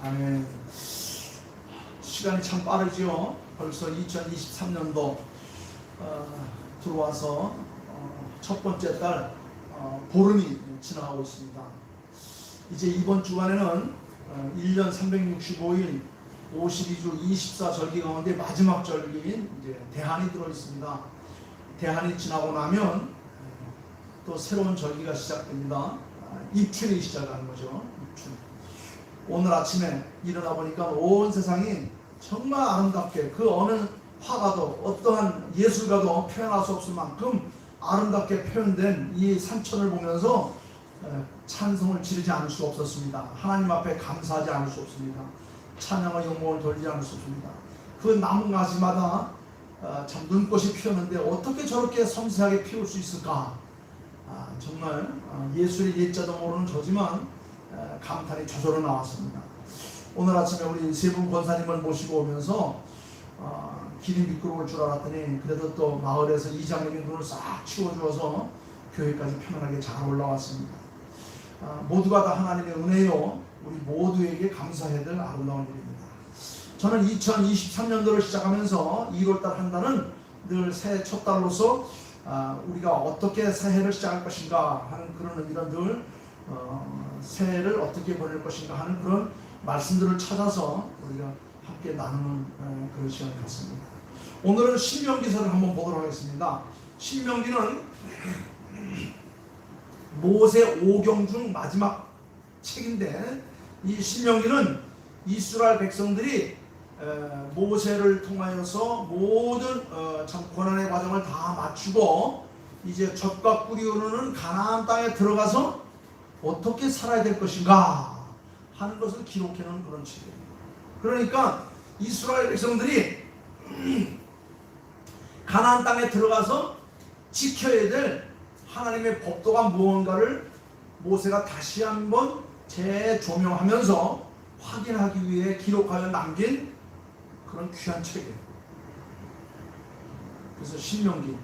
아멘. 시간이 참 빠르죠. 벌써 2023년도 들어와서 첫 번째 달 보름이 지나가고 있습니다. 이제 이번 주간에는 1년 365일 52주 24절기 가운데 마지막 절기인 이제 대한이 들어 있습니다. 대한이 지나고 나면 또 새로운 절기가 시작됩니다. 입춘이 시작하는 거죠. 입춘. 오늘 아침에 일어나 보니까 온 세상이 정말 아름답게, 그 어느 화가도 어떠한 예술가도 표현할 수 없을 만큼 아름답게 표현된 이 산천을 보면서 찬송을 지르지 않을 수 없었습니다. 하나님 앞에 감사하지 않을 수 없습니다. 찬양과 영광을 돌리지 않을 수 없습니다. 그 나무 가지마다 참 눈꽃이 피었는데 어떻게 저렇게 섬세하게 피울 수 있을까? 정말 예술의 예자도 모르는 저지만 감탄이 저절로 나왔습니다. 오늘 아침에 우리 세 분 권사님을 모시고 오면서 길이 미끄러울 줄 알았더니 그래도 또 마을에서 이장님이 눈을 싹 치워주어서 교회까지 편안하게 잘 올라왔습니다. 모두가 다 하나님의 은혜요, 우리 모두에게 감사해야 될 아름다운 일입니다. 저는 2023년도를 시작하면서 2월달 한 달은 늘 새해 첫 달로서 우리가 어떻게 새해를 시작할 것인가 하는 그런 의미로 늘 새해를 어떻게 보낼 것인가 하는 그런 말씀들을 찾아서 우리가 함께 나누는 그런 시간을 갖습니다. 오늘은 신명기서를 한번 보도록 하겠습니다. 신명기는 모세 5경 중 마지막 책인데, 이 신명기는 이스라엘 백성들이 모세를 통하여서 모든 참 고난의 과정을 다 마치고 이제 젖과 꿀이 흐르는 가나안 땅에 들어가서 어떻게 살아야 될 것인가 하는 것을 기록해놓은 그런 책입니다. 그러니까 이스라엘 백성들이 가나안 땅에 들어가서 지켜야 될 하나님의 법도가 무언가를 모세가 다시 한번 재조명하면서 확인하기 위해 기록하여 남긴 그런 귀한 책이에요. 그래서 신명기.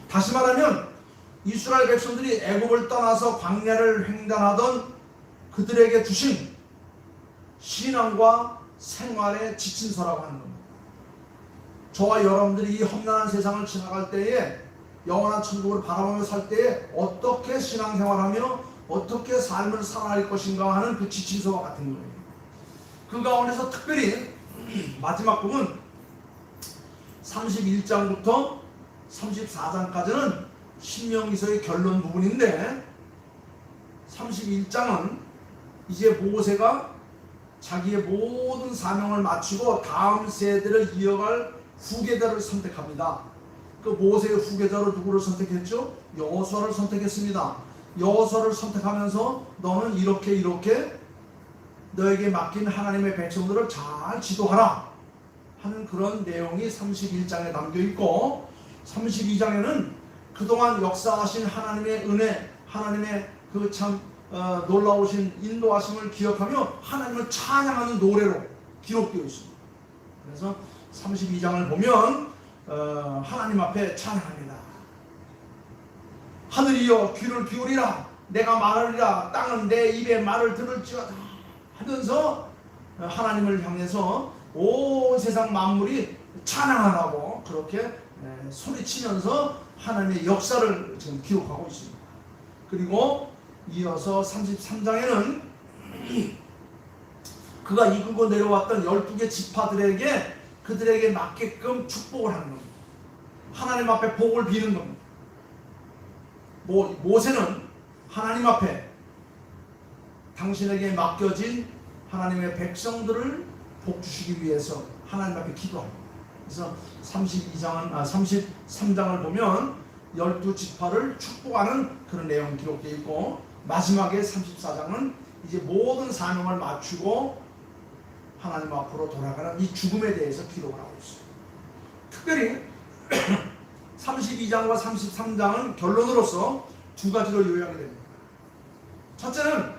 다시 말하면 이스라엘 백성들이 애굽을 떠나서 광야를 횡단하던 그들에게 주신 신앙과 생활의 지침서라고 하는 겁니다. 저와 여러분들이 이 험난한 세상을 지나갈 때에 영원한 천국을 바라보며 살 때에 어떻게 신앙생활하며 어떻게 삶을 살아갈 것인가 하는 그 지침서와 같은 거예요. 그 가운데서 특별히 마지막 부분 31장부터 34장까지는 신명기서의 결론 부분인데, 31장은 이제 모세가 자기의 모든 사명을 마치고 다음 세대를 이어갈 후계자를 선택합니다. 그 모세의 후계자로 누구를 선택했죠? 여호수아를 선택했습니다. 여호수아를 선택하면서 너는 이렇게 너에게 맡긴 하나님의 백성들을 잘 지도하라 하는 그런 내용이 31장에 담겨있고, 32장에는 그동안 역사하신 하나님의 은혜, 하나님의 그 참 놀라우신 인도하심을 기억하며 하나님을 찬양하는 노래로 기록되어 있습니다. 그래서 32장을 보면 하나님 앞에 찬양합니다. 하늘이여 귀를 기울이라, 내가 말하리라, 땅은 내 입에 말을 들을지어다 하면서 하나님을 향해서 온 세상 만물이 찬양하라고 그렇게 소리치면서 하나님의 역사를 지금 기록하고 있습니다. 그리고 이어서 33장에는 그가 이끌고 내려왔던 12개 지파들에게 그들에게 맞게끔 축복을 하는 겁니다. 하나님 앞에 복을 비는 겁니다. 모세는 하나님 앞에 당신에게 맡겨진 하나님의 백성들을 복 주시기 위해서 하나님 앞에 기도합니다. 그래서 33장을 보면 12지파를 축복하는 그런 내용이 기록되어 있고, 마지막에 34장은 이제 모든 사명을 마치고 하나님 앞으로 돌아가는 이 죽음에 대해서 기록을 하고 있어요. 특별히 32장과 33장은 결론으로서 두 가지로 요약이 됩니다. 첫째는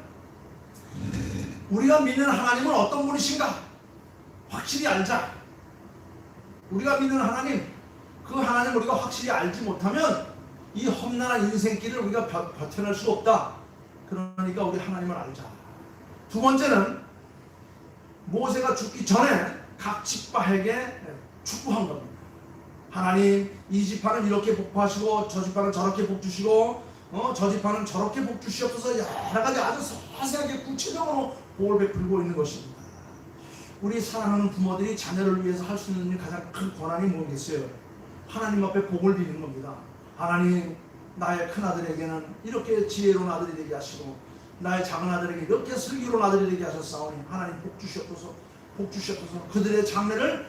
우리가 믿는 하나님은 어떤 분이신가 확실히 알자. 우리가 믿는 하나님, 그 하나님 우리가 확실히 알지 못하면 이 험난한 인생길을 우리가 버텨낼 수 없다. 그러니까 우리 하나님을 알자. 두 번째는 모세가 죽기 전에 각 지파에게 축복한 겁니다. 하나님, 이 지파는 이렇게 복하시고 저 지파는 저렇게 복 주시고 저 지파는 저렇게 복 주시옵소서, 여러 가지 아주 자세하게 구체적으로 복을 베풀고 있는 것입니다. 우리 사랑하는 부모들이 자녀를 위해서 할 수 있는 가장 큰 권한이 뭐겠어요? 하나님 앞에 복을 비는 겁니다. 하나님, 나의 큰아들에게는 이렇게 지혜로운 아들이 되게 하시고 나의 작은아들에게 이렇게 슬기로운 아들이 되게 하셨사오니 하나님 복 주시옵소서, 복 주시옵소서. 그들의 장래를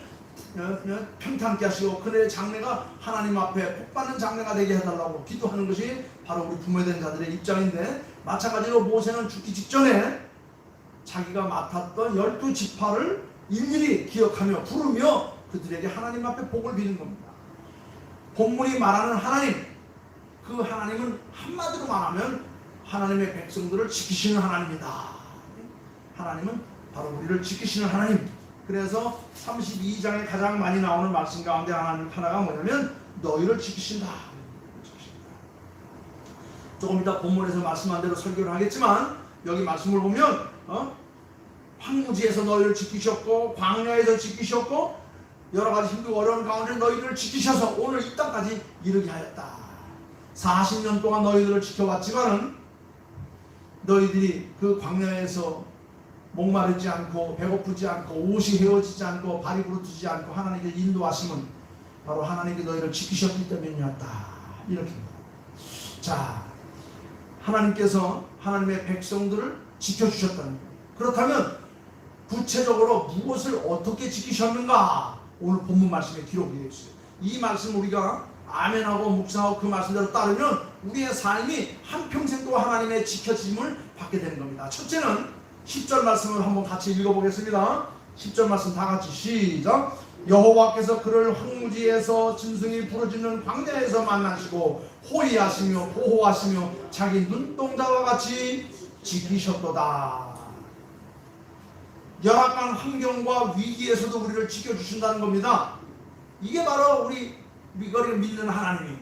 평탄케 하시고 그들의 장래가 하나님 앞에 복받는 장래가 되게 해달라고 기도하는 것이 바로 우리 부모에 된 자들의 입장인데, 마찬가지로 모세는 죽기 직전에 자기가 맡았던 12지파를 일일이 기억하며 부르며 그들에게 하나님 앞에 복을 비는 겁니다. 본문이 말하는 하나님, 그 하나님은 한마디로 말하면 하나님의 백성들을 지키시는 하나님이다. 하나님은 바로 우리를 지키시는 하나님. 그래서 32장에 가장 많이 나오는 말씀 가운데 하나가 뭐냐면 너희를 지키신다. 조금 이따 본문에서 말씀한 대로 설교를 하겠지만 여기 말씀을 보면 황무지에서 너희를 지키셨고 광야에서 지키셨고 여러 가지 힘들고 어려운 가운데 너희들을 지키셔서 오늘 이 땅까지 이르게 하였다. 40년 동안 너희들을 지켜왔지만은 너희들이 그 광야에서 목마르지 않고 배고프지 않고 옷이 헤어지지 않고 발이 부르트지 않고 하나님의 인도하심은 바로 하나님께 너희를 지키셨기 때문이었다. 이렇게. 자, 하나님께서 하나님의 백성들을 지켜주셨다는 거예요. 그렇다면 구체적으로 무엇을 어떻게 지키셨는가? 오늘 본문 말씀에 기록이 되어 있어요. 이 말씀 우리가 아멘하고 묵상하고 그 말씀대로 따르면 우리의 삶이 한평생 동안 하나님의 지켜짐을 받게 되는 겁니다. 첫째는 10절 말씀을 한번 같이 읽어보겠습니다. 10절 말씀 다 같이 시작. 여호와께서 그를 황무지에서 짐승이 부르짖는 광야에서 만나시고 호위하시며 보호하시며 자기 눈동자와 같이 지키셨도다. 열악한 환경과 위기에서도 우리를 지켜주신다는 겁니다. 이게 바로 우리가 믿는 하나님이,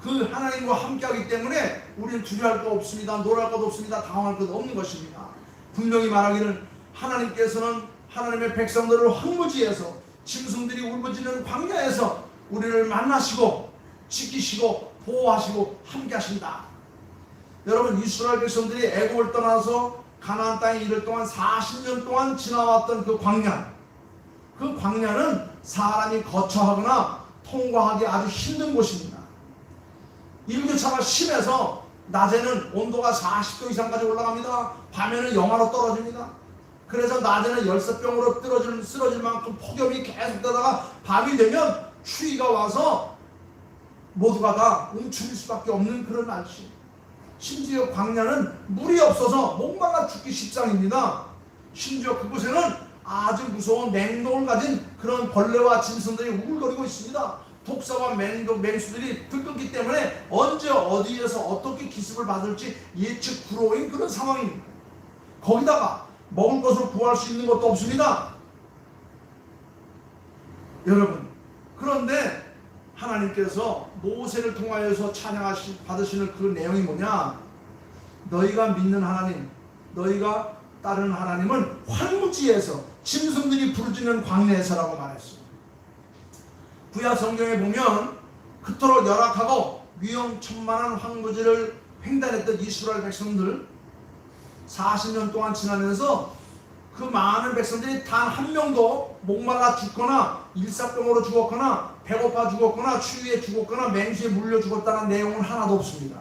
그 하나님과 함께하기 때문에 우리는 두려워할 것 없습니다. 놀랄 것 없습니다. 당황할 것 없는 것입니다. 분명히 말하기는 하나님께서는 하나님의 백성들을 황무지에서 짐승들이 울부짖는 광야에서 우리를 만나시고 지키시고 보호하시고 함께하신다. 여러분, 이스라엘 백성들이 애굽을 떠나서 가나안 땅에 이를 동안 40년 동안 지나왔던 그 광야, 그 광야는 사람이 거처하거나 통과하기 아주 힘든 곳입니다. 일교차가 심해서 낮에는 온도가 40도 이상까지 올라갑니다. 밤에는 영하로 떨어집니다. 그래서 낮에는 열사병으로 쓰러질 만큼 폭염이 계속되다가 밤이 되면 추위가 와서 모두가 다 움츠릴 수밖에 없는 그런 날씨. 심지어 광야는 물이 없어서 목말라 죽기 십상입니다. 심지어 그곳에는 아주 무서운 맹독을 가진 그런 벌레와 짐승들이 우글거리고 있습니다. 독사와 맹수들이 들끓기 때문에 언제 어디에서 어떻게 기습을 받을지 예측 불허인 그런 상황입니다. 거기다가 먹을 것을 구할 수 있는 것도 없습니다. 여러분, 그런데 하나님께서 모세를 통하여서 받으시는 그 내용이 뭐냐? 너희가 믿는 하나님, 너희가 따르는 하나님은 황무지에서 짐승들이 부르짖는 광야에서라고 말했어요. 구약 성경에 보면 그토록 열악하고 위험천만한 황무지를 횡단했던 이스라엘 백성들 40년 동안 지나면서 그 많은 백성들이 단 한 명도 목말라 죽거나 일사병으로 죽었거나 배고파 죽었거나 추위에 죽었거나 맹수에 물려 죽었다는 내용은 하나도 없습니다.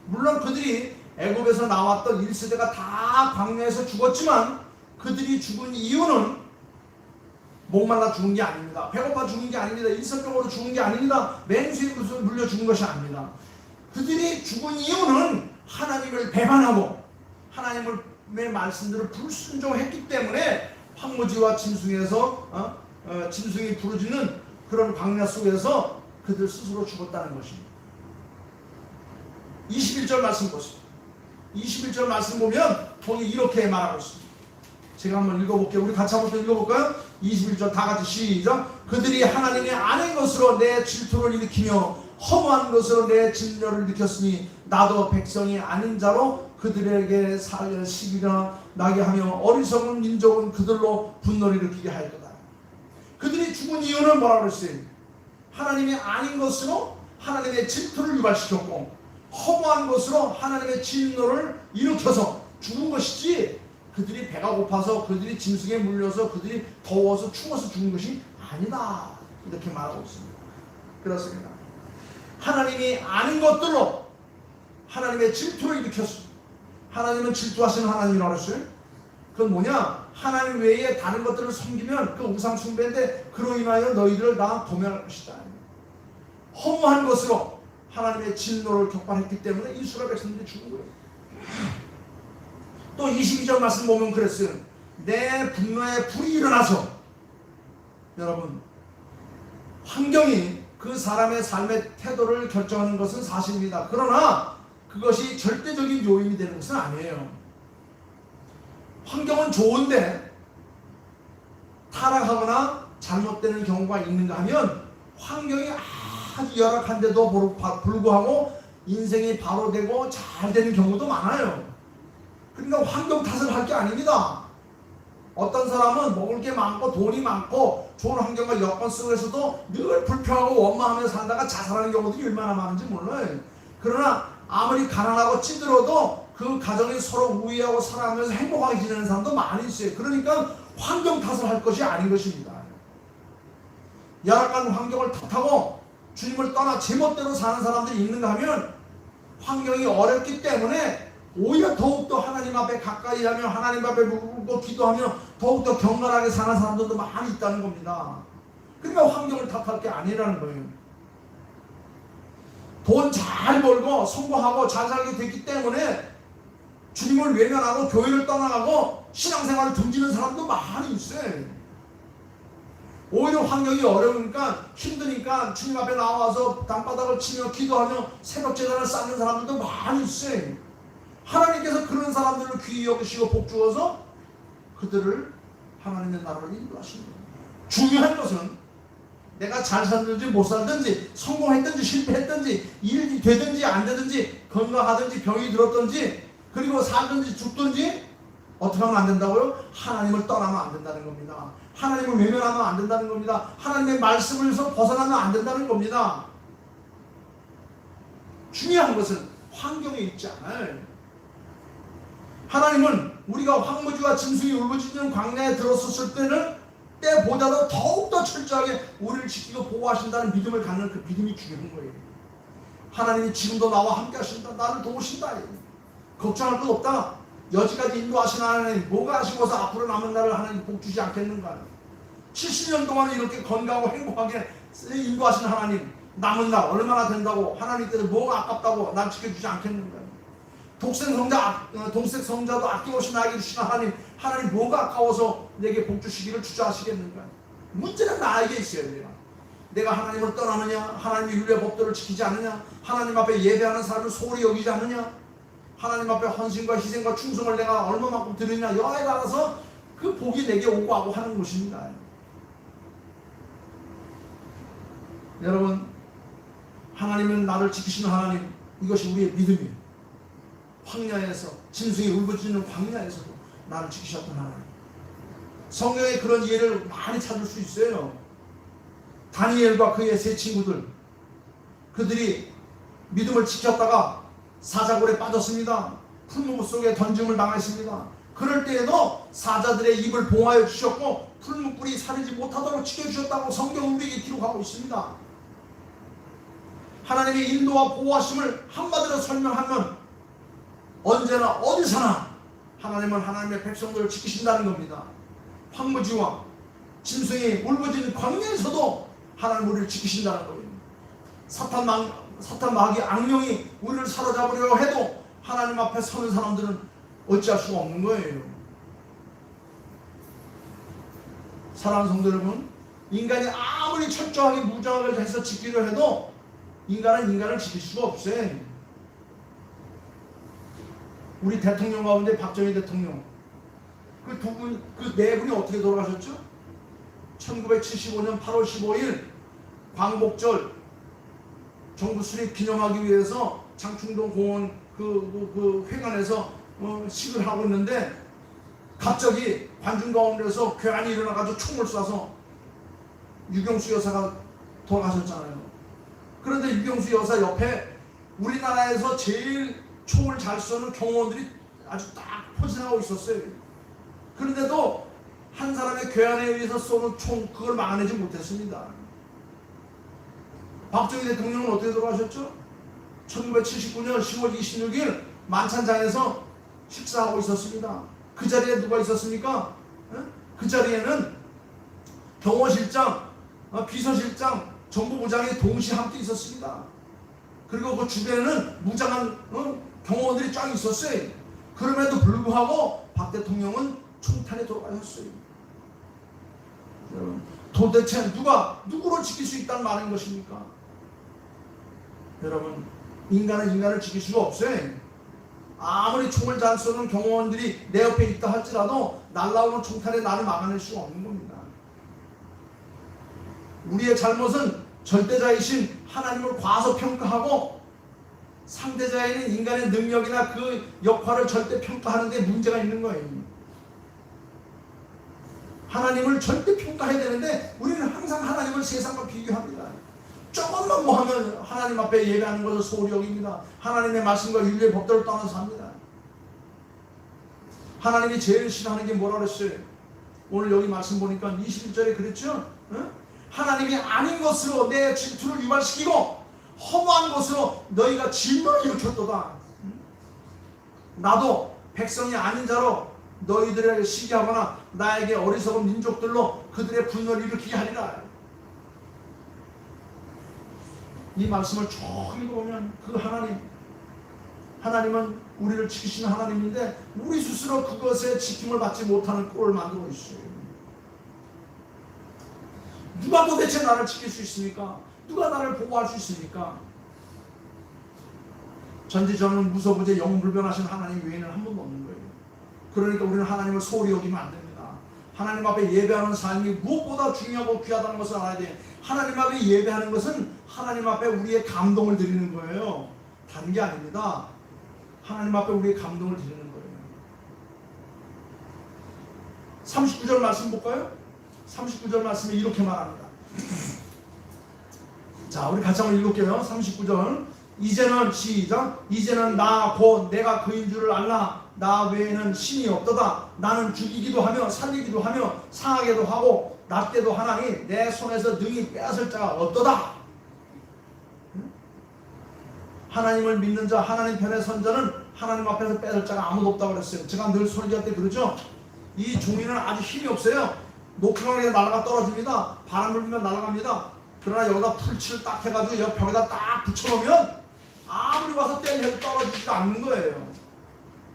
물론 그들이 애굽에서 나왔던 1세대가 다 광야에서 죽었지만 그들이 죽은 이유는 목말라 죽은 게 아닙니다. 배고파 죽은 게 아닙니다. 일사병으로 죽은 게 아닙니다. 맹수에 물려 죽은 것이 아닙니다. 그들이 죽은 이유는 하나님을 배반하고 하나님의 말씀들을 불순종했기 때문에 황무지와 짐승에서 짐승이 부르짖는 그런 광야 속에서 그들 스스로 죽었다는 것입니다. 21절 말씀 보십시오. 21절 말씀 보면 거기 이렇게 말하고 있습니다. 제가 한번 읽어볼게요. 우리 같이 한번 읽어볼까요? 21절 다 같이 시작. 그들이 하나님의 아는 것으로 내 질투를 일으키며 허무한 것으로 내 진노를 일으켰으니 나도 백성이 아닌 자로 그들에게 40일이나 나게 하며 어리석은 민족은 그들로 분노를 일으키게 할 거다. 그들이 죽은 이유는 뭐라고 그랬어요? 하나님이 아닌 것으로 하나님의 질투를 유발시켰고 허무한 것으로 하나님의 진노를 일으켜서 죽은 것이지, 그들이 배가 고파서 그들이 짐승에 물려서 그들이 더워서 추워서 죽은 것이 아니다, 이렇게 말하고 있습니다. 그렇습니다. 하나님이 아닌 것들로 하나님의 질투를 일으켰습니다. 하나님은 질투하시는 하나님이라고 했어요. 그건 뭐냐? 하나님 외에 다른 것들을 섬기면 그 우상 숭배인데 그로 인하여 너희들을 다 도멸할 것이다. 허무한 것으로 하나님의 진노를 격발했기 때문에 이스라엘 백성들이 죽은 거예요. 또 22절 말씀 보면 그랬어요. 내 분노에 불이 일어나서, 여러분, 환경이 그 사람의 삶의 태도를 결정하는 것은 사실입니다. 그러나 그것이 절대적인 요인이 되는 것은 아니에요. 환경은 좋은데 타락하거나 잘못되는 경우가 있는가 하면 환경이 아주 열악한데도 불구하고 인생이 바로 되고 잘 되는 경우도 많아요. 그러니까 환경 탓을 할 게 아닙니다. 어떤 사람은 먹을 게 많고 돈이 많고 좋은 환경과 여건 속에서도 늘 불평하고 원망하며 살다가 자살하는 경우들이 얼마나 많은지 몰라요. 그러나 아무리 가난하고 찌들어도 그 가정이 서로 우애하고 살아가면서 행복하게 지내는 사람도 많이 있어요. 그러니까 환경 탓을 할 것이 아닌 것입니다. 열악한 환경을 탓하고 주님을 떠나 제멋대로 사는 사람들이 있는가 하면 환경이 어렵기 때문에 오히려 더욱더 하나님 앞에 가까이 하며 하나님 앞에 묵고 기도하며 더욱더 격렬하게 사는 사람들도 많이 있다는 겁니다. 그러니까 환경을 탓할 게 아니라는 거예요. 돈 잘 벌고 성공하고 잘 살게 됐기 때문에 주님을 외면하고 교회를 떠나가고 신앙생활을 등지는 사람도 많이 있어요. 오히려 환경이 어려우니까 힘드니까 주님 앞에 나와서 땅바닥을 치며 기도하며 새벽 제단을 쌓는 사람들도 많이 있어요. 하나님께서 그런 사람들을 귀히 여기시고 복 주어서 그들을 하나님의 나라로 인도하시는 겁니다. 중요한 것은 내가 잘 살든지 못 살든지 성공했든지 실패했든지 일이 되든지 안 되든지 건강하든지 병이 들었든지 그리고 살든지 죽든지 어떻게 하면 안 된다고요? 하나님을 떠나면 안 된다는 겁니다. 하나님을 외면하면 안 된다는 겁니다. 하나님의 말씀에서 벗어나면 안 된다는 겁니다. 중요한 것은 환경에 있지 않아요. 하나님은 우리가 황무지와 짐승이 울부짖는 광야에 들어섰을 때보다도 더욱더 철저하게 우리를 지키고 보호하신다는 믿음을 갖는 그 믿음이 중요한 거예요. 하나님이 지금도 나와 함께 하신다. 나를 도우신다. 걱정할 것 없다. 여지까지 인도하신 하나님, 뭐가 아쉬워서 앞으로 남은 날을 하나님 복 주지 않겠는가. 70년 동안 이렇게 건강하고 행복하게 인도하신 하나님, 남은 날 얼마나 된다고, 하나님께서 뭐가 아깝다고 날 지켜주지 않겠는가. 동색 성자도 아낌없이 나에게 주신 하나님 뭐가 아까워서 내게 복 주시기를 주저하시겠는가. 문제는 나에게 있어야 돼요. 내가 하나님을 떠나느냐, 하나님의 율례 법도를 지키지 않느냐, 하나님 앞에 예배하는 사람을 소홀히 여기지 않느냐, 하나님 앞에 헌신과 희생과 충성을 내가 얼마만큼 드리느냐, 여하에 따라서 그 복이 내게 오고 하고 하는 것입니다. 여러분, 하나님은 나를 지키시는 하나님, 이것이 우리의 믿음이에요. 광야에서, 짐승이 울부짖는 광야에서도 나를 지키셨던 하나님. 성경에 그런 예를 많이 찾을 수 있어요. 다니엘과 그의 세 친구들, 그들이 믿음을 지켰다가 사자굴에 빠졌습니다. 풀무불 속에 던짐을 당했습니다. 그럴 때에도 사자들의 입을 봉하여 주셨고 풀무불이 사르지 못하도록 지켜주셨다고 성경 우리에게 기록하고 있습니다. 하나님의 인도와 보호하심을 한마디로 설명하면 언제나 어디서나 하나님은 하나님의 백성들을 지키신다는 겁니다. 황무지와 짐승이 울부짖는 광야에서도 하나님 우리를 지키신다는 겁니다. 사탄 마귀 악령이 우리를 사로잡으려 해도 하나님 앞에 서는 사람들은 어찌할 수가 없는 거예요. 사랑하는 성도 여러분, 인간이 아무리 철저하게 무장하게 해서 지키려 해도 인간은 인간을 지킬 수가 없어요. 우리 대통령 가운데 박정희 대통령, 그 네 분이 어떻게 돌아가셨죠? 1975년 8월 15일 광복절 정부 수립 기념하기 위해서 장충동 공원 그 회관에서 식을 하고 있는데 갑자기 관중 가운데서 괴한이 일어나가지고 총을 쏴서 유경수 여사가 돌아가셨잖아요. 그런데 유경수 여사 옆에 우리나라에서 제일 총을 잘 쏘는 경호원들이 아주 딱 포진하고 있었어요. 그런데도 한 사람의 괴한에 의해서 쏘는 총 그걸 막아내지 못했습니다. 박정희 대통령은 어떻게 돌아가셨죠? 1979년 10월 26일 만찬장에서 식사하고 있었습니다. 그 자리에 누가 있었습니까? 그 자리에는 경호실장, 비서실장, 정보부장이 동시에 함께 있었습니다. 그리고 그 주변에는 무장한 경호원들이 쫙 있었어요. 그럼에도 불구하고 박 대통령은 총탄에 돌아가셨어요. 여러분, 도대체 누구를 지킬 수 있다는 말인 것입니까? 여러분, 인간은 인간을 지킬 수가 없어요. 아무리 총을 잘 쏘는 경호원들이 내 옆에 있다 할지라도 날라오는 총탄에 나를 막아낼 수가 없는 겁니다. 우리의 잘못은 절대자이신 하나님을 과소평가하고 상대자에는 인간의 능력이나 그 역할을 절대 평가하는 데 문제가 있는 거예요. 하나님을 절대 평가해야 되는데 우리는 항상 하나님을 세상과 비교합니다. 조금만 뭐 하면 하나님 앞에 예배하는 것을 소홀히 여깁니다. 하나님의 말씀과 윤리의 법도를 떠나서 합니다. 하나님이 제일 싫어하는 게 뭐라 그랬어요? 오늘 여기 말씀 보니까 21절에 그랬죠? 하나님이 아닌 것으로 내 질투를 유발시키고 허무한 것으로 너희가 진노를 일으켰도다. 나도 백성이 아닌 자로 너희들에게 시기하거나 나에게 어리석은 민족들로 그들의 분노를 일으키게 하리라. 이 말씀을 쭉 읽어보면 그 하나님은 우리를 지키시는 하나님인데 우리 스스로 그것에 지킴을 받지 못하는 꼴을 만들고 있어요. 누가 도대체 나를 지킬 수 있습니까? 누가 나를 보호할 수 있습니까? 전지전능 무소부재 영불변하신 하나님 외에는 한 번도 없는 거예요. 그러니까 우리는 하나님을 소홀히 여기면 안 됩니다. 하나님 앞에 예배하는 삶이 무엇보다 중요하고 귀하다는 것을 알아야 돼요. 하나님 앞에 예배하는 것은 하나님 앞에 우리의 감동을 드리는 거예요. 다른 게 아닙니다. 하나님 앞에 우리의 감동을 드리는 거예요. 39절 말씀 볼까요? 39절 말씀에 이렇게 말합니다. 자, 우리 같이 한번 읽을게요. 39절. 이제는 시작. 이제는 나 곧 내가 그인 줄을 알라. 나 외에는 신이 없도다. 나는 죽이기도 하며 살리기도 하며 상하게도 하고 낫게도 하나니 내 손에서 능히 빼앗을 자가 없도다. 하나님을 믿는 자, 하나님 편에 선 자는 하나님 앞에서 빼앗을 자가 아무도 없다고 그랬어요. 제가 늘 설교할 때 그러죠. 이 종이는 아주 힘이 없어요. 높은 하늘에 날아가 떨어집니다. 바람 불면 날아갑니다. 그러나 여기다 풀칠을 딱 해가지고 옆 벽에다 딱 붙여놓으면 아무리 와서 때려도 떨어지지도 않는 거예요.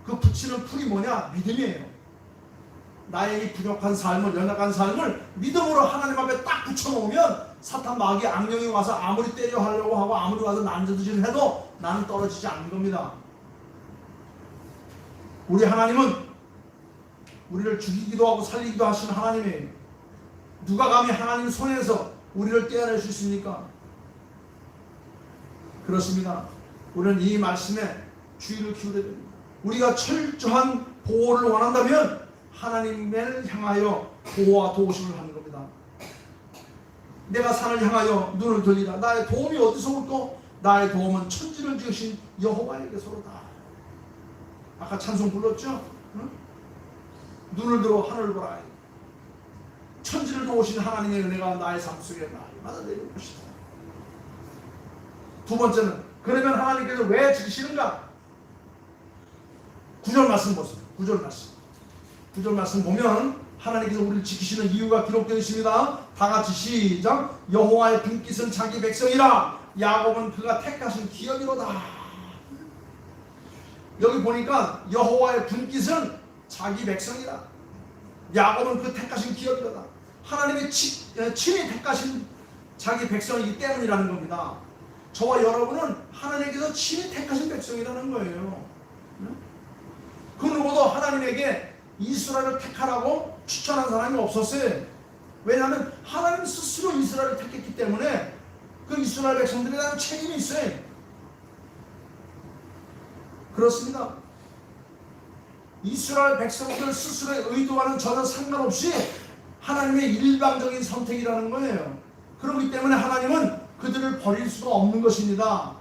그 붙이는 풀이 뭐냐? 믿음이에요. 나의 이 부족한 삶을, 연약한 삶을 믿음으로 하나님 앞에 딱 붙여놓으면 사탄 마귀 악령이 와서 아무리 때려 하려고 하고 아무리 와서 난자질을 해도 나는 떨어지지 않는 겁니다. 우리 하나님은 우리를 죽이기도 하고 살리기도 하시는 하나님이에요. 누가 감히 하나님 손에서 우리를 떼어낼 수 있습니까? 그렇습니다. 우리는 이 말씀에 주의를 기울여야 됩니다. 우리가 철저한 보호를 원한다면 하나님을 향하여 보호와 도우심을 하는 겁니다. 내가 산을 향하여 눈을 돌리라. 나의 도움이 어디서 올까? 나의 도움은 천지를 지으신 여호와에게서로다. 아까 찬송 불렀죠? 응? 눈을 들어 하늘을 보라. 천지를 도우신 하나님의 은혜가 나의 삶 속에 날마다 내릴 것이다. 두 번째는 그러면 하나님께서 왜 지키시는가? 9절 말씀 보세요. 9절 말씀. 9절 말씀 보면 하나님께서 우리를 지키시는 이유가 기록되어 있습니다. 다 같이 시작. 여호와의 분깃은 자기 백성이라. 야곱은 그가 택하신 기업이로다. 여기 보니까 여호와의 분깃은 자기 백성이라. 야곱은 그 택하신 기업이로다. 하나님의 친히 택하신 자기 백성이기 때문이라는 겁니다. 저와 여러분은 하나님께서 친히 택하신 백성이라는 거예요. 그 누구도 하나님에게 이스라엘을 택하라고 추천한 사람이 없었어요. 왜냐하면 하나님 스스로 이스라엘을 택했기 때문에 그 이스라엘 백성들에 대한 책임이 있어요. 그렇습니다. 이스라엘 백성들 스스로의 의도와는 전혀 상관없이 하나님의 일방적인 선택이라는 거예요. 그렇기 때문에 하나님은 그들을 버릴 수가 없는 것입니다.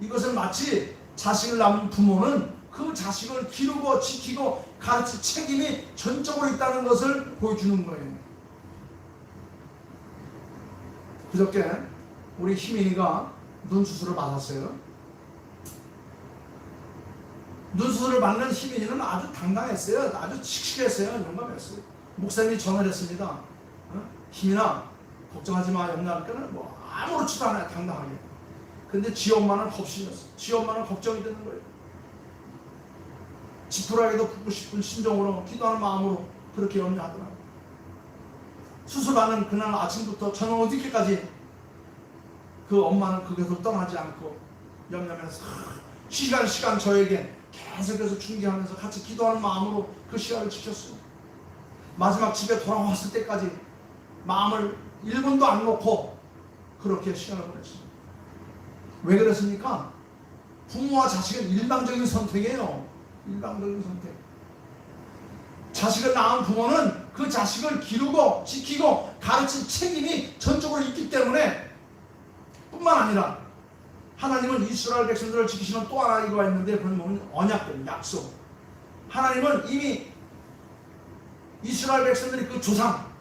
이것은 마치 자식을 낳은 부모는 그 자식을 기르고 지키고 가르칠 책임이 전적으로 있다는 것을 보여주는 거예요. 그저께 우리 희민이가 눈 수술을 받았어요. 눈 수술을 받는 희민이는 아주 당당했어요. 아주 씩씩했어요. 용감했어요. 목사님이 전화를 했습니다. 희민아, 걱정하지 마. 영남께는 뭐 아무렇지도 않아요. 당당하게. 근데 지 엄마는 겁심이었어요. 지 엄마는 걱정이 되는 거예요. 지푸라기도 붓고 싶은 심정으로, 기도하는 마음으로 그렇게 염려하더라고요. 수술하는 그날 아침부터 저녁 늦게까지 그 엄마는 그 곁을 떠나지 않고 염려하면서 시간 저에게 계속해서 중계하면서 같이 기도하는 마음으로 그 시간을 지켰어요. 마지막 집에 돌아왔을 때까지 마음을 1분도 안 놓고 그렇게 시간을 보냈어요. 왜 그랬습니까? 부모와 자식은 일방적인 선택이에요. 일방적인 선택. 자식을 낳은 부모는 그 자식을 기르고 지키고 가르칠 책임이 전적으로 있기 때문에 뿐만 아니라 하나님은 이스라엘 백성들을 지키시는 또 하나 이유가 있는데 그건 뭐냐면 언약된 약속. 하나님은 이미 이스라엘 백성들이 그 조상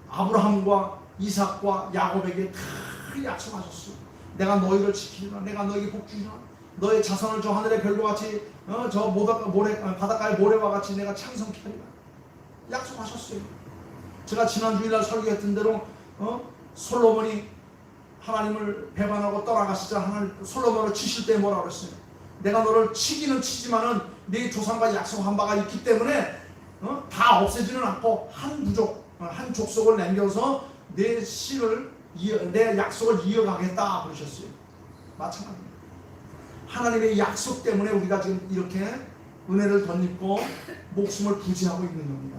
아브라함과 이삭과 야곱에게 다 약속하셨어. 내가 너희를 지키리라. 내가 너희에게 복 주리라. 너의 자손을 저 하늘의 별과 같이 저 바닷가의 모래와 같이 내가 창성케 하리라. 약속하셨어요. 제가 지난 주일날 설교했던 대로 솔로몬이 하나님을 배반하고 떠나가시자 하나님 솔로몬을 치실 때 뭐라고 그랬어요? 내가 너를 치기는 치지만은 네 조상과 약속한 바가 있기 때문에 다 없애지는 않고 한 부족, 한 족속을 남겨서 내 약속을 이어가겠다 그러셨어요. 마찬가지입니다. 하나님의 약속 때문에 우리가 지금 이렇게 은혜를 덧입고 목숨을 부지하고 있는 겁니다.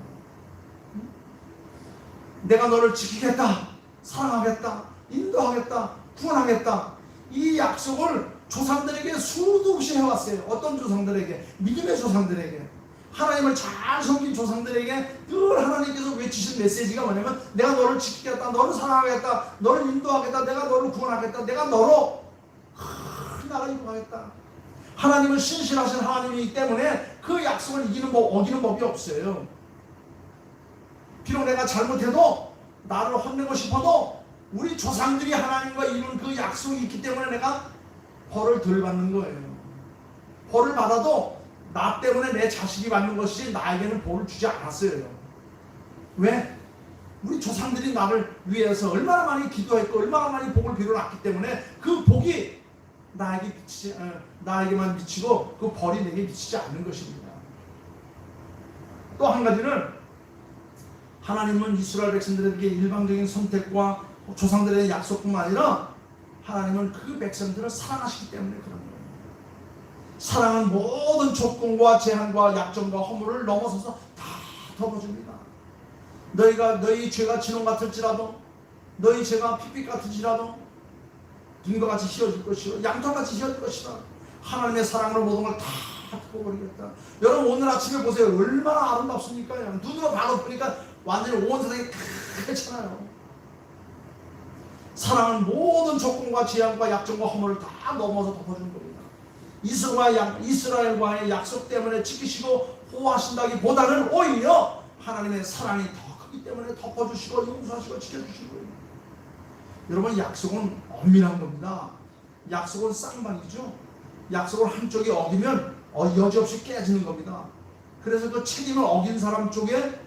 내가 너를 지키겠다, 사랑하겠다, 인도하겠다, 구원하겠다. 이 약속을 조상들에게 수도 없이 해왔어요. 어떤 조상들에게? 믿음의 조상들에게. 하나님을 잘 섬긴 조상들에게 늘 하나님께서 외치신 메시지가 뭐냐면 내가 너를 지키겠다, 너를 사랑하겠다, 너를 인도하겠다, 내가 너를 구원하겠다, 내가 너로 큰 나라 이루겠다. 하나님은 신실하신 하나님이기 때문에 그 약속을 어기는 법이 없어요. 비록 내가 잘못해도 나를 혼내고 싶어도 우리 조상들이 하나님과 이룬 그 약속이 있기 때문에 내가 벌을 덜 받는 거예요. 벌을 받아도 나 때문에 내 자식이 받는 것이 나에게는 복을 주지 않았어요. 왜? 우리 조상들이 나를 위해서 얼마나 많이 기도했고 얼마나 많이 복을 빌어놨기 때문에 그 복이 나에게만 미치고 그 벌이 내게 미치지 않는 것입니다. 또 한 가지는 하나님은 이스라엘 백성들에게 일방적인 선택과 조상들의 약속뿐만 아니라 하나님은 그 백성들을 사랑하시기 때문에 그런 거예요. 사랑은 모든 조건과 제한과 약점과 허물을 넘어서서 다 덮어줍니다. 너희 죄가 진홍 같을지라도 너희 죄가 핏빛 같을지라도 눈과 같이 휘어질 것이요 양털같이 휘어질 것이다. 하나님의 사랑으로 모든 걸 다 덮어버리겠다. 여러분 오늘 아침에 보세요. 얼마나 아름답습니까? 눈으로 바로 보니까 완전히 온 세상이 그렇잖아요. 사랑은 모든 조건과 제한과 약점과 허물을 다 넘어서 덮어주는 겁니다. 이스라엘과의 약속 때문에 지키시고 보호하신다기보다는 오히려 하나님의 사랑이 더 크기 때문에 덮어주시고 용서하시고 지켜주시는 거예요. 여러분 약속은 엄밀한 겁니다. 약속은 쌍방이죠. 약속을 한쪽이 어기면 여지없이 깨지는 겁니다. 그래서 그 책임을 어긴 사람 쪽에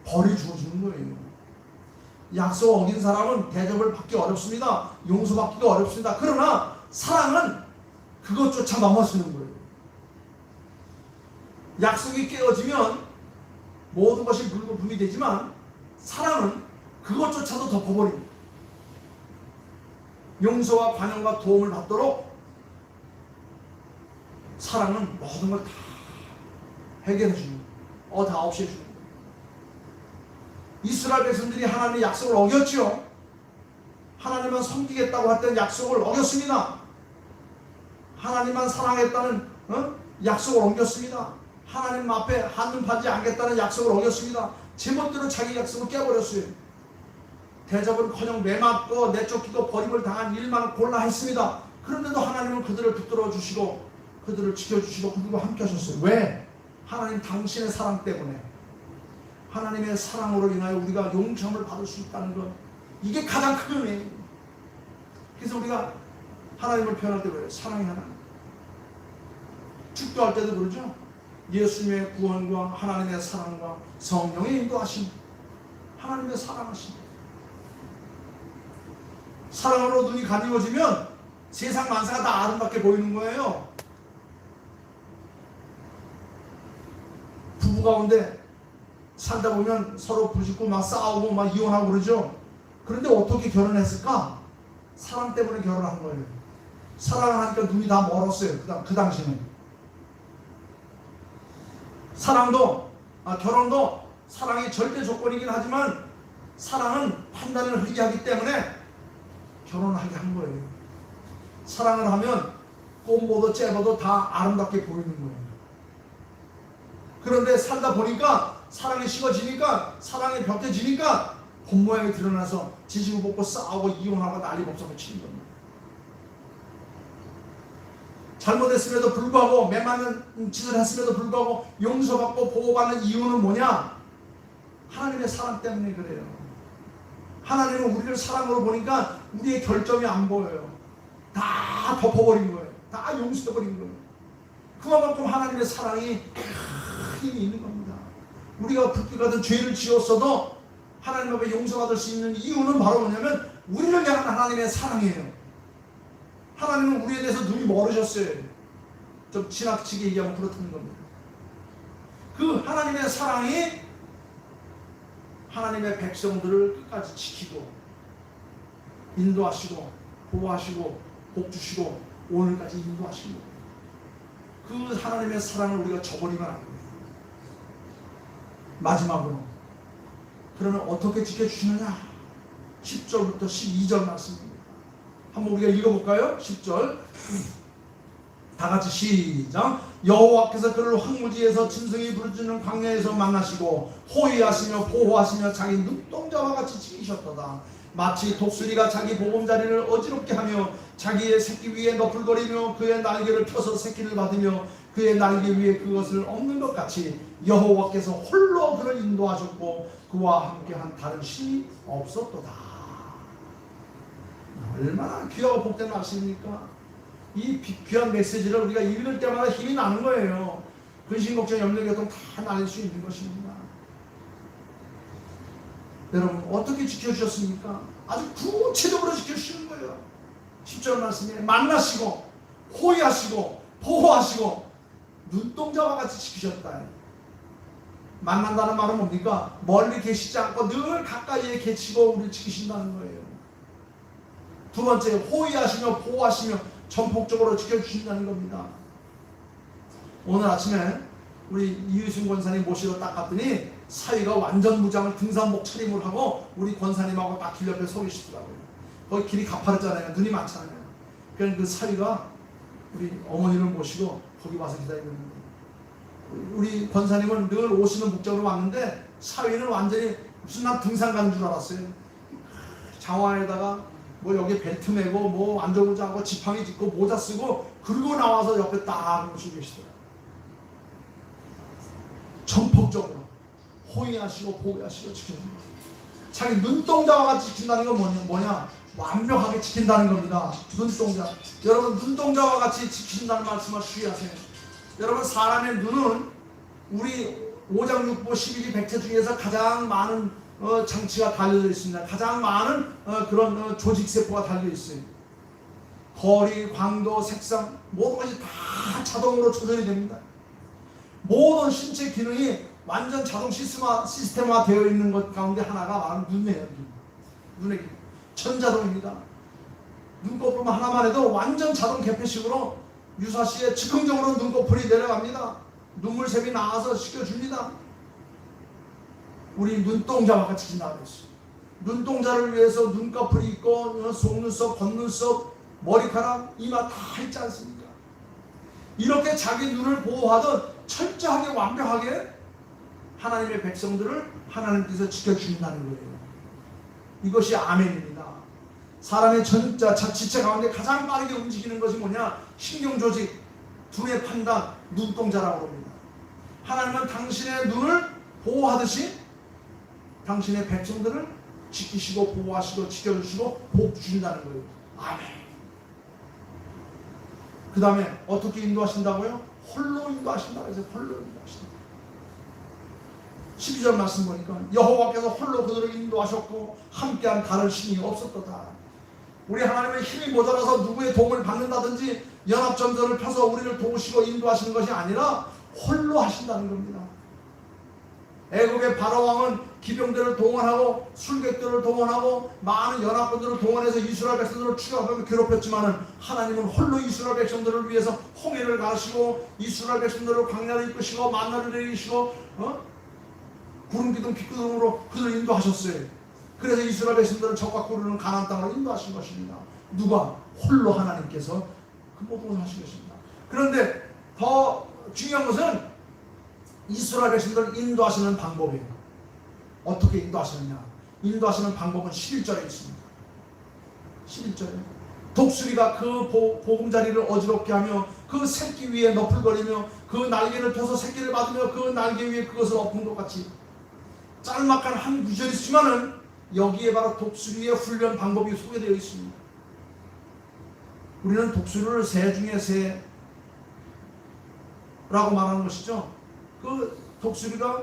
벌이 주어지는 거예요. 약속 어긴 사람은 대접을 받기 어렵습니다. 용서받기가 어렵습니다. 그러나 사랑은 그것조차 넘어서는 거예요. 약속이 깨어지면 모든 것이 물거품이 되지만 사랑은 그것조차도 덮어버립니다. 용서와 관용과 도움을 받도록 사랑은 모든 걸 다 해결해 주는 거예요. 다 없애 주는 거예요. 이스라엘 백성들이 하나님의 약속을 어겼죠. 하나님만 섬기겠다고 했던 약속을 어겼습니다. 하나님만 사랑했다는 약속을 옮겼습니다. 하나님 앞에 한눈 파지 않겠다는 약속을 어겼습니다. 제멋대로 자기 약속을 깨버렸어요. 대접은커녕 매맞고 내쫓기고 버림을 당한 일만 골라 했습니다. 그런데도 하나님은 그들을 붙들어 주시고 그들을 지켜주시고 그들과 함께 하셨어요. 왜? 하나님 당신의 사랑 때문에. 하나님의 사랑으로 인하여 우리가 용서함을 받을 수 있다는 것, 이게 가장 큰 은혜예요. 그래서 우리가 하나님을 표현할 때 그래요. 사랑의 하나님. 축도할 때도 그러죠. 예수님의 구원과 하나님의 사랑과 성령의 인도하심, 하나님의 사랑하심. 사랑으로 눈이 가리워지면 세상 만사가 다 아름답게 보이는 거예요. 부부 가운데 살다 보면 서로 부딪고 막 싸우고 막 이혼하고 그러죠. 그런데 어떻게 결혼했을까? 사랑 때문에 결혼한 거예요. 사랑을 하니까 눈이 다 멀었어요. 그 당시는. 결혼도 사랑이 절대 조건이긴 하지만 사랑은 판단을 흐리게 하기 때문에 결혼하게 한 거예요. 사랑을 하면 꼼보도 째보도 다 아름답게 보이는 거예요. 그런데 살다 보니까 사랑이 식어지니까, 사랑이 벽해지니까 본 모양이 드러나서 지지고 볶고 싸우고 이혼하고 난리 법석을 치는 겁니다. 잘못했음에도 불구하고 매맞는 짓을 했음에도 불구하고 용서받고 보호받는 이유는 뭐냐? 하나님의 사랑 때문에 그래요. 하나님은 우리를 사랑으로 보니까 우리의 결점이 안 보여요. 다 덮어버린 거예요. 다 용서해버린 거예요. 그만큼 하나님의 사랑이 힘이 있는 겁니다. 우리가 불길 같은 죄를 지었어도 하나님 앞에 용서받을 수 있는 이유는 바로 뭐냐면 우리를 향한 하나님의 사랑이에요. 하나님은 우리에 대해서 눈이 멀으셨어요. 좀 지나치게 얘기하면 그렇다는 겁니다. 그 하나님의 사랑이 하나님의 백성들을 끝까지 지키고 인도하시고 보호하시고 복주시고 오늘까지 인도하시고, 그 하나님의 사랑을 우리가 저버리면 안 됩니다. 마지막으로 그러면 어떻게 지켜주시느냐? 10절부터 12절 말씀입니다. 한번 우리가 읽어볼까요? 10절 다같이 시작. 여호와께서 그를 황무지에서 짐승이 부르짖는 광야에서 만나시고 호위하시며 보호하시며 자기 눈동자와 같이 지키셨도다. 마치 독수리가 자기 보금자리를 어지럽게 하며 자기의 새끼 위에 너풀거리며 그의 날개를 펴서 새끼를 받으며 그의 날개 위에 그것을 엎는 것 같이 여호와께서 홀로 그를 인도하셨고 그와 함께한 다른 신이 없었도다. 얼마나 귀하고 복된 말씀입니까? 이 귀한 메시지를 우리가 읽을 때마다 힘이 나는 거예요. 근심, 걱정, 염려, 고통 다 날릴 수 있는 것입니다. 여러분 어떻게 지켜주셨습니까? 아주 구체적으로 지켜주시는 거예요. 10절 말씀에 만나시고 호위하시고 보호하시고 눈동자와 같이 지키셨다. 만난다는 말은 뭡니까? 멀리 계시지 않고 늘 가까이에 계시고 우리를 지키신다는 거예요. 두 번째, 호위하시며 보호하시며 전폭적으로 지켜주신다는 겁니다. 오늘 아침에 우리 이유순 권사님 모시러 딱 갔더니 사위가 완전 무장을 등산복 차림을 하고 우리 권사님하고 딱 길 옆에 서 계시더라고요. 거기 길이 가파르잖아요. 눈이 많잖아요. 그러니까 그 사위가 우리 어머니를 모시고 거기 와서 기다리고 있는 거예요. 우리 권사님은 늘 오시는 목적으로 왔는데 사위는 완전히 무슨 난 등산 가는 줄 알았어요. 장화에다가 뭐 여기 벨트 매고 뭐 안전모자하고 지팡이 짚고 모자 쓰고 그러고 나와서 옆에 딱 모시고 계시더라고요. 전폭적으로 호위하시고 보호하시고 지켜줍니다. 자기 눈동자와 같이 지킨다는 건 뭐냐? 완벽하게 지킨다는 겁니다. 눈동자. 여러분 눈동자와 같이 지키신다는 말씀을 주의하세요. 여러분 사람의 눈은 우리 5장 6부 12지 백체 중에서 가장 많은 장치가 달려져 있습니다. 가장 많은 그런 조직세포가 달려있어요. 거리, 광도, 색상 모든 것이 다 자동으로 조절이 됩니다. 모든 신체 기능이 완전 자동 시스템화 되어 있는 것 가운데 하나가 바로 눈이에요. 눈의 기능. 전자동입니다. 눈꺼풀만 하나만 해도 완전 자동 개폐식으로 유사시에 즉흥적으로 눈꺼풀이 내려갑니다. 눈물샘이 나와서 식혀줍니다. 우리 눈동자와 같이 지킨다고 했어요. 눈동자를 위해서 눈꺼풀이 있고 속눈썹, 겉눈썹, 머리카락, 이마 다 있지 않습니까? 이렇게 자기 눈을 보호하듯 철저하게 완벽하게 하나님의 백성들을 하나님께서 지켜주신다는 거예요. 이것이 아멘입니다. 사람의 전자 지체 가운데 가장 빠르게 움직이는 것이 뭐냐? 신경조직, 두뇌 판단, 눈동자라고 합니다. 하나님은 당신의 눈을 보호하듯이 당신의 백성들을 지키시고 보호하시고 지켜주시고 복 주신다는 거예요. 아멘. 그 다음에 어떻게 인도하신다고요? 홀로 인도하신다고 해서 홀로 인도하신다. 12절 말씀 보니까 여호와께서 홀로 그들을 인도하셨고 함께한 다른 신이 없었도다. 우리 하나님의 힘이 모자라서 누구의 도움을 받는다든지 연합전선을 펴서 우리를 도우시고 인도하시는 것이 아니라 홀로 하신다는 겁니다. 애국의 바로왕은 기병들을 동원하고 술객들을 동원하고 많은 연합군들을 동원해서 이스라엘 백성들을 추격하고 괴롭혔지만은 하나님은 홀로 이스라엘 백성들을 위해서 홍해를 가시고 이스라엘 백성들을 광야를 이끄시고 만나를 내리시고 구름 기둥 빛기둥으로 그들을 인도하셨어요. 그래서 이스라엘 백성들은 적과 꾸르는 가나안 땅으로 인도하신 것입니다. 누가? 홀로 하나님께서 그 모든 것을 하신 것입니다. 그런데 더 중요한 것은 이스라엘 백성들을 인도하시는 방법이에요. 어떻게 인도하시느냐? 인도하시는 방법은 11절에 있습니다. 11절에 독수리가 그 보금자리를 어지럽게 하며 그 새끼 위에 너풀거리며 그 날개를 펴서 새끼를 받으며 그 날개 위에 그것을 엎은 것 같이 짤막한 한 구절이 있지만은 여기에 바로 독수리의 훈련 방법이 소개되어 있습니다. 우리는 독수리를 새 중에 새라고 말하는 것이죠. 그 독수리가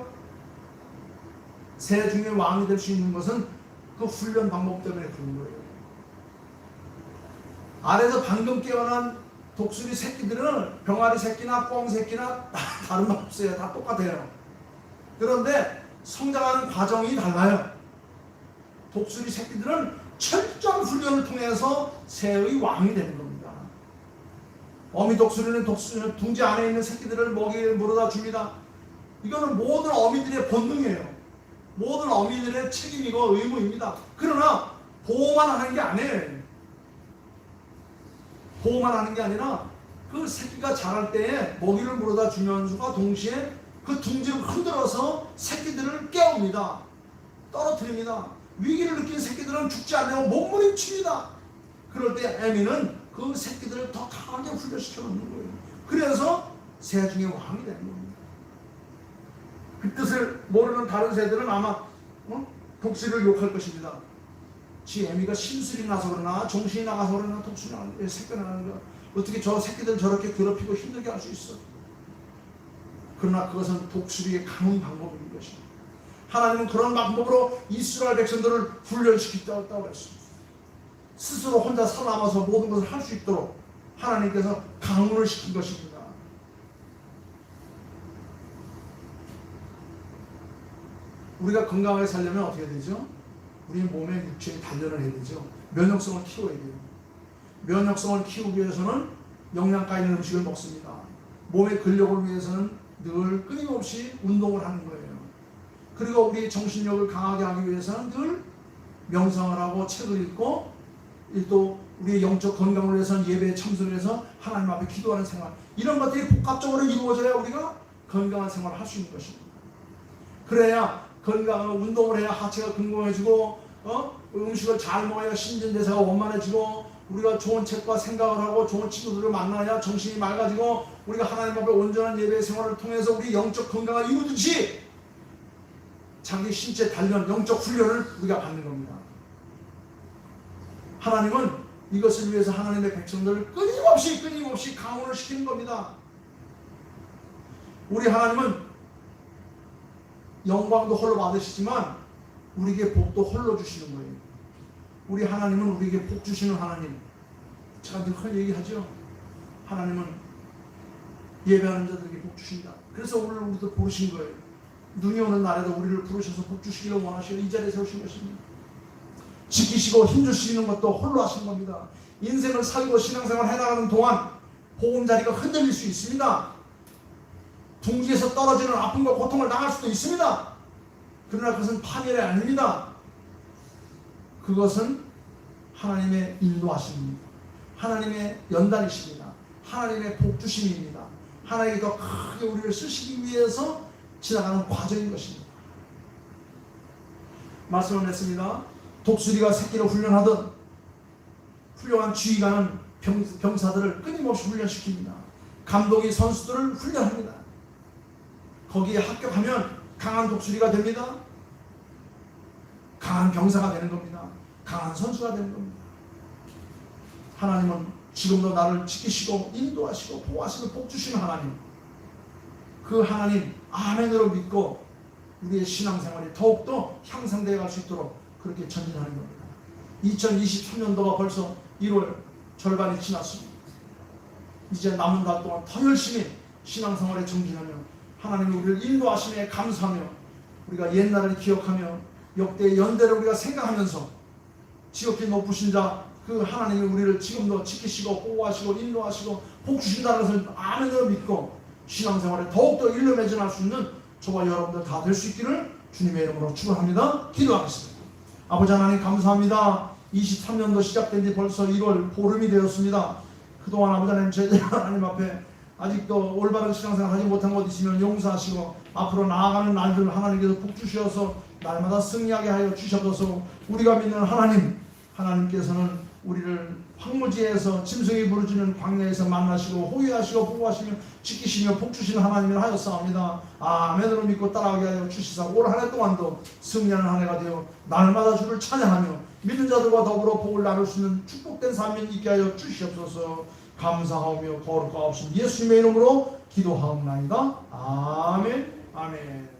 새 중에 왕이 될 수 있는 것은 그 훈련 방법 때문에 그런 거예요. 아래에서 방금 깨어난 독수리 새끼들은 병아리 새끼나 꿩 새끼나 다른 말 없어요. 다 똑같아요. 그런데 성장하는 과정이 달라요. 독수리 새끼들은 철저한 훈련을 통해서 새의 왕이 되는 겁니다. 어미 독수리는 둥지 안에 있는 새끼들을 먹이에 물어다 줍니다. 이거는 모든 어미들의 본능이에요. 모든 어미들의 책임이고 의무입니다. 그러나 보호만 하는 게 아니에요. 보호만 하는 게 아니라 그 새끼가 자랄 때에 먹이를 물어다 주면서가 동시에 그 둥지를 흔들어서 새끼들을 깨웁니다. 떨어뜨립니다. 위기를 느낀 새끼들은 죽지 않으려고 몸부림칩니다. 그럴 때 애미는 그 새끼들을 더 강하게 훈련시켜 놓는 거예요. 그래서 새 중에 왕이 되는 겁니다. 그 뜻을 모르는 다른 새들은 아마 독수리를 욕할 것입니다. 지 애미가 심술이 나서 그러나 정신이 나가서 그러나 독수리가 새끼가 나는 거 어떻게 저 새끼들 저렇게 괴롭히고 힘들게 할 수 있어? 그러나 그것은 독수리의 강한 방법인 것입니다. 하나님은 그런 방법으로 이스라엘 백성들을 훈련시켰다고 했습니다. 스스로 혼자 살아남아서 모든 것을 할 수 있도록 하나님께서 강훈을 시킨 것입니다. 우리가 건강하게 살려면 어떻게 되죠? 우리 몸의 육체에 단련을 해야 되죠. 면역성을 키워야 돼요. 면역성을 키우기 위해서는 영양가 있는 음식을 먹습니다. 몸의 근력을 위해서는 늘 끊임없이 운동을 하는 거예요. 그리고 우리 정신력을 강하게 하기 위해서는 늘 명상을 하고 책을 읽고 또 우리의 영적 건강을 위해서는 예배에 참석해서 하나님 앞에 기도하는 생활, 이런 것들이 복합적으로 이루어져야 우리가 건강한 생활을 할 수 있는 것입니다. 그래야 건강한 운동을 해야 하체가 건강해지고 음식을 잘 먹어야 신진대사가 원만해지고 우리가 좋은 책과 생각을 하고 좋은 친구들을 만나야 정신이 맑아지고 우리가 하나님 앞에 온전한 예배 생활을 통해서 우리 영적 건강을 이루듯이 자기 신체 단련, 영적 훈련을 우리가 받는 겁니다. 하나님은 이것을 위해서 하나님의 백성들을 끊임없이 강원을 시키는 겁니다. 우리 하나님은 영광도 홀로 받으시지만 우리에게 복도 홀로 주시는 거예요. 우리 하나님은 우리에게 복 주시는 하나님. 제가 늘 얘기하죠. 하나님은 예배하는 자들에게 복 주신다. 그래서 오늘 우리도 부르신 거예요. 눈이 오는 날에도 우리를 부르셔서 복 주시기를 원하시고 이 자리에 세우신 것입니다. 지키시고 힘주시는 것도 홀로 하신 겁니다. 인생을 살고 신앙생활을 해나가는 동안 보금자리가 흔들릴 수 있습니다. 둥지에서 떨어지는 아픔과 고통을 당할 수도 있습니다. 그러나 그것은 파멸이 아닙니다. 그것은 하나님의 인도하심입니다. 하나님의 연단이십니다. 하나님의 복 주심입니다. 하나님이 더 크게 우리를 쓰시기 위해서 지나가는 과정인 것입니다. 말씀을 냈습니다. 독수리가 새끼를 훈련하듯 훌륭한 지휘관은 병사들을 끊임없이 훈련시킵니다. 감독이 선수들을 훈련합니다. 거기에 합격하면 강한 독수리가 됩니다. 강한 병사가 되는 겁니다. 강한 선수가 되는 겁니다. 하나님은 지금도 나를 지키시고 인도하시고 보호하시고 복주시는 하나님, 그 하나님 아멘으로 믿고 우리의 신앙생활이 더욱더 향상되어 갈 수 있도록 그렇게 전진하는 겁니다. 2023년도가 벌써 1월 절반이 지났습니다. 이제 남은 달 동안 더 열심히 신앙생활에 정진하며 하나님이 우리를 인도하심에 감사하며 우리가 옛날을 기억하며 역대의 연대를 우리가 생각하면서 지극히 높으신 자 그 하나님이 우리를 지금도 지키시고 보호하시고 인도하시고 복 주신다는 것을 아멘으로 믿고 신앙생활에 더욱더 일로 매진할 수 있는 저와 여러분들 다 될 수 있기를 주님의 이름으로 축원합니다. 기도하겠습니다. 아버지 하나님 감사합니다. 23년도 시작된 지 벌써 1월 보름이 되었습니다. 그동안 아버지 하나님 저희들 하나님 앞에 아직도 올바른 신앙생활 하지 못한 것 있으면 용서하시고 앞으로 나아가는 날들 하나님께서 복 주셔서 날마다 승리하게 하여 주셔서 우리가 믿는 하나님께서는 우리를 황무지에서 짐승이 부르짖는 광야에서 만나시고 호위하시고 보호하시며 지키시며 복주시는 하나님을 하였사옵니다. 아멘으로 믿고 따라가게 하여 주시사 올 한 해 동안도 승리하는 한 해가 되어 날마다 주를 찬양하며 믿는 자들과 더불어 복을 나눌 수 있는 축복된 삶이 있게 하여 주시옵소서. 감사하며 거룩하옵신 예수님의 이름으로 기도하옵나이다. 아멘. 아멘.